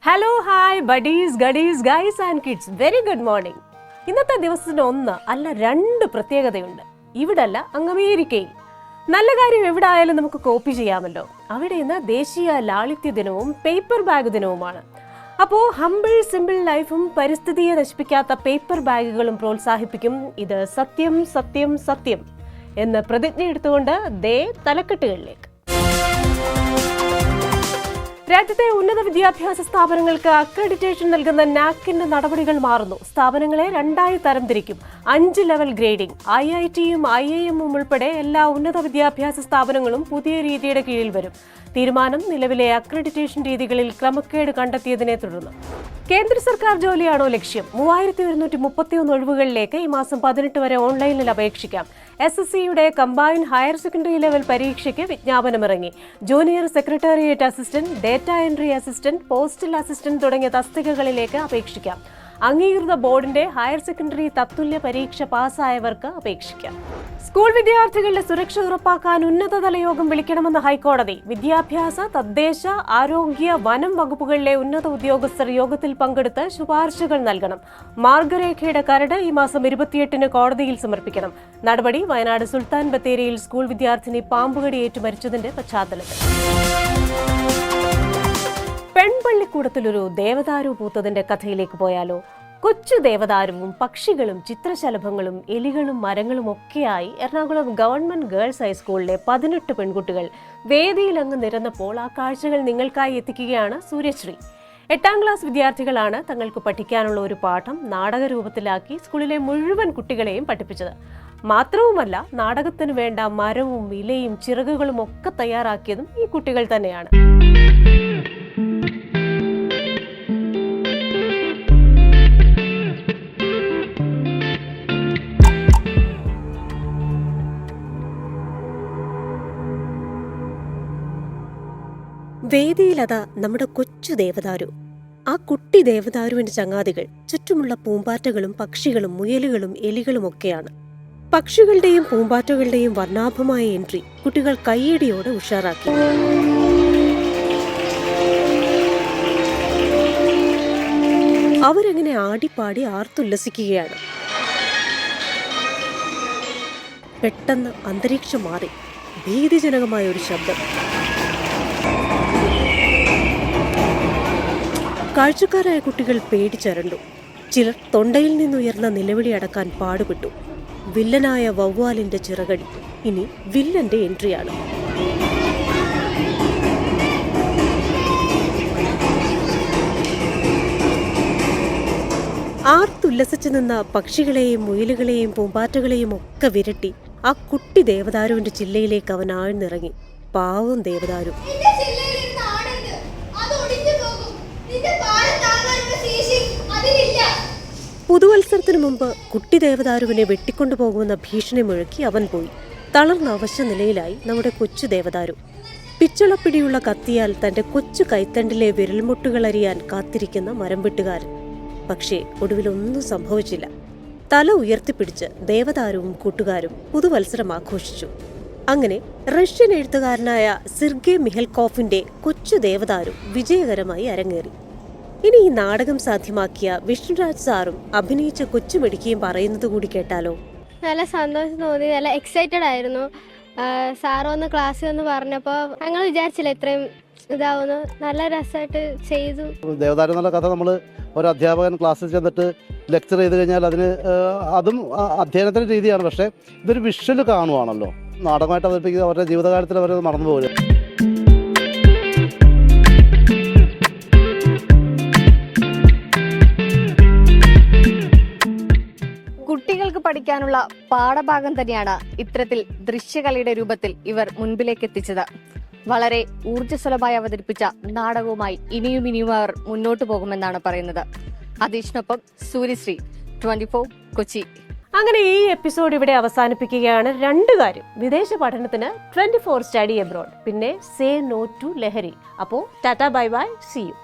Hello hi buddies ഗഡീസ് guys and kids very good morning. ഇന്നത്തെ ദിവസത്തിന് ഒന്ന് അല്ല രണ്ട് പ്രത്യേകതയുണ്ട്. ഇവിടല്ല, അങ്ങ് അമേരിക്കയിൽ. നല്ല കാര്യം എവിടെ ആയാലും നമുക്ക് കോപ്പി ചെയ്യാമല്ലോ. അവിടെ ഇന്ന് ദേശീയ ലാളിത്യ ദിനവും പേപ്പർ ബാഗ് ദിനവുമാണ്. അപ്പോൾ ഹംബിൾ സിമ്പിൾ ലൈഫും പരിസ്ഥിതിയെ നശിപ്പിക്കാത്ത പേപ്പർ ബാഗുകളും പ്രോത്സാഹിപ്പിക്കും. ഇത് സത്യം സത്യം സത്യം എന്ന് പ്രതിജ്ഞ എടുത്തുകൊണ്ട് തലക്കെട്ടുകളിലേക്ക്. രാജ്യത്തെ ഉന്നത വിദ്യാഭ്യാസ സ്ഥാപനങ്ങൾക്ക് അക്രഡിറ്റേഷൻ നൽകുന്ന നാക്കിന്റെ നടപടികൾ മാറുന്നു. സ്ഥാപനങ്ങളെ രണ്ടായി തരംതിരിക്കും. 5 ലെവൽ ഗ്രേഡിംഗ്. IITയും IIMഉം ഉൾപ്പെടെ എല്ലാ ഉന്നത വിദ്യാഭ്യാസ സ്ഥാപനങ്ങളും പുതിയ രീതിയുടെ കീഴിൽ വരും. തീരുമാനം നിലവിലെ അക്രഡിറ്റേഷൻ രീതികളിൽ ക്രമക്കേട് കണ്ടെത്തിയതിനെ തുടർന്ന്. കേന്ദ്ര സർക്കാർ ജോലിയാണോ ലക്ഷ്യം? 3131 ഒഴിവുകളിലേക്ക് ഈ മാസം 18 വരെ ഓൺലൈനിൽ അപേക്ഷിക്കാം. SSCയുടെ കമ്പൈൻഡ് ഹയർ സെക്കൻഡറി ലെവൽ പരീക്ഷയ്ക്ക് വിജ്ഞാപനമിറങ്ങി. Junior secretariat assistant, data entry assistant, postal assistant തുടങ്ങിയ തസ്തികകളിലേക്ക് അപേക്ഷിക്കാം. അംഗീകൃത ബോർഡിന്റെ ഹയർ സെക്കൻഡറി തത്തുല്യ പരീക്ഷ പാസ്സായവർക്ക് അപേക്ഷിക്കാം. സ്കൂൾ വിദ്യാർത്ഥികളുടെ സുരക്ഷ ഉറപ്പാക്കാൻ ഉന്നതതല യോഗം വിളിക്കണമെന്ന് ഹൈക്കോടതി. വിദ്യാഭ്യാസ, തദ്ദേശ, ആരോഗ്യ, വനം വകുപ്പുകളിലെ ഉന്നത ഉദ്യോഗസ്ഥർ യോഗത്തിൽ പങ്കെടുത്ത് ശുപാർശകൾ നൽകണം. മാർഗരേഖയുടെ കരട് ഈ മാസം 28-ന് കോടതിയിൽ സമർപ്പിക്കണം. നടപടി വയനാട് സുൽത്താൻ ബത്തേരിയിൽ സ്കൂൾ വിദ്യാർത്ഥിനി പാമ്പുകടിയേറ്റ് മരിച്ചതിന്റെ പശ്ചാത്തലത്തിൽ. പെൺപള്ളിക്കൂടത്തിലൊരു ദേവദാരു പൂത്തതിന്റെ കഥയിലേക്ക് പോയാലോ? കൊച്ചു ദേവദാരുവും പക്ഷികളും ചിത്രശലഭങ്ങളും എലികളും മരങ്ങളും ഒക്കെയായി എറണാകുളം ഗവൺമെന്റ് ഗേൾസ് ഹൈസ്കൂളിലെ 18 പെൺകുട്ടികൾ വേദിയിലങ്ങ് നിരന്നപ്പോൾ ആ കാഴ്ചകൾ നിങ്ങൾക്കായി എത്തിക്കുകയാണ് സൂര്യശ്രീ. 8ാം ക്ലാസ് വിദ്യാർത്ഥികളാണ് തങ്ങൾക്ക് പഠിക്കാനുള്ള ഒരു പാഠം നാടകരൂപത്തിലാക്കി സ്കൂളിലെ മുഴുവൻ കുട്ടികളെയും പഠിപ്പിച്ചത്. മാത്രവുമല്ല, നാടകത്തിന് വേണ്ട മരവും ഇലയും ചിറകുകളും ഒക്കെ തയ്യാറാക്കിയതും ഈ കുട്ടികൾ തന്നെയാണ്. വേദിയിലതാ നമ്മുടെ കൊച്ചു ദേവദാരു. ആ കുട്ടി ദേവദാരുവിന്റെ ചങ്ങാതികൾ ചുറ്റുമുള്ള പൂമ്പാറ്റകളും പക്ഷികളും മുയലുകളും എലികളും ഒക്കെയാണ്. പക്ഷികളുടെയും പൂമ്പാറ്റകളുടെയും വർണ്ണാഭമായ എൻട്രി കുട്ടികൾ കയ്യടിയോടെ ഉഷാറാക്കി. അവരങ്ങനെ ആടിപ്പാടി ആർത്തുല്ലസിക്കുകയാണ്. പെട്ടെന്ന് അന്തരീക്ഷം മാറി. ഭീതിജനകമായ ഒരു ശബ്ദം. കാഴ്ചക്കാരായ കുട്ടികൾ പേടിച്ചരണ്ടു. ചിലർ തൊണ്ടയിൽ നിന്നുയർന്ന നിലവിളി അടക്കാൻ പാടുപെട്ടു. വില്ലനായ വവ്വാലിന്റെ ചിറകടി. ഇനി വില്ലന്റെ എൻട്രിയാണ്. ആർത്തുല്ലസിച്ചു നിന്ന പക്ഷികളെയും മുയലുകളെയും പൂമ്പാറ്റകളെയും ഒക്കെ വിരട്ടി ആ കുട്ടി ദേവദാരുവിന്റെ ചില്ലയിലേക്ക് അവൻ ആഴ്ന്നിറങ്ങി. പാവം ദേവദാരു. പുതുവത്സരത്തിനു മുമ്പ് കുട്ടി ദേവദാരുവിനെ വെട്ടിക്കൊണ്ടുപോകുമെന്ന ഭീഷണി മുഴക്കി അവൻ പോയി. തളർന്ന അവശ്യ നിലയിലായി നമ്മുടെ കൊച്ചു ദേവദാരു. പിച്ചളപ്പിടിയുള്ള കത്തിയാൽ തന്റെ കൊച്ചു കൈത്തണ്ടിലെ വിരൽമുട്ടുകൾ അരിയാൻ കാത്തിരിക്കുന്ന മരം വെട്ടുകാരൻ. പക്ഷേ ഒടുവിലൊന്നും സംഭവിച്ചില്ല. തല ഉയർത്തിപ്പിടിച്ച് ദേവദാരുവും കൂട്ടുകാരും പുതുവത്സരം ആഘോഷിച്ചു. അങ്ങനെ റഷ്യൻ എഴുത്തുകാരനായ സിർഗെ മിഹൽക്കോഫിന്റെ കൊച്ചു ദേവദാരു വിജയകരമായി അരങ്ങേറി. ഇനി ഈ നാടകം സാധ്യമാക്കിയ വിഷ്ണുരാജ് സാറും അഭിനയിച്ച കൊച്ചുമിടിക്കുകയും പറയുന്നത് കൂടി കേട്ടാലോ? നല്ല സന്തോഷം തോന്നി, നല്ല എക്സൈറ്റഡ് ആയിരുന്നു. സാറ് വന്ന് ക്ലാസ്സിൽ വന്ന് പറഞ്ഞപ്പോൾ ഞങ്ങൾ വിചാരിച്ചില്ല ഇത്രയും ഇതാവുന്നു. നല്ല രസമായിട്ട് ചെയ്തു. ദേവദാരു എന്നുള്ള കഥ നമ്മൾ ഒരു അധ്യാപകൻ ക്ലാസ്സിൽ ചെന്നിട്ട് ലെക്ചർ ചെയ്ത് കഴിഞ്ഞാൽ അതും അധ്യയനത്തിൻ്റെ രീതിയാണ്. പക്ഷേ ഇതൊരു വിഷ്വൽ കാണുവാണല്ലോ. നാടകമായിട്ട് അവതരിപ്പിക്കുക അവരുടെ ജീവിതകാലത്തിൽ അവരത് മറന്നുപോകില്ല. കുട്ടികൾക്ക് പഠിക്കാനുള്ള പാഠഭാഗം തന്നെയാണ് ഇത്തരത്തിൽ ദൃശ്യകലയുടെ രൂപത്തിൽ ഇവർ മുൻപിലേക്ക് എത്തിച്ചത്. വളരെ ഊർജ്ജസ്വലമായി അവതരിപ്പിച്ച നാടകവുമായി ഇനിയും അവർ മുന്നോട്ട് പോകുമെന്നാണ് പറയുന്നത്. അതീഷിനൊപ്പം സൂര്യശ്രീ, 24 കൊച്ചി. അങ്ങനെ ഈ എപ്പിസോഡ് ഇവിടെ അവസാനിപ്പിക്കുകയാണ്. 2 കാര്യം: വിദേശ പഠനത്തിന് 24 സ്റ്റഡി എബ്രോഡ്, പിന്നെ സേ നോ ടു ലഹരി. അപ്പോൾ tata bye bye, see U.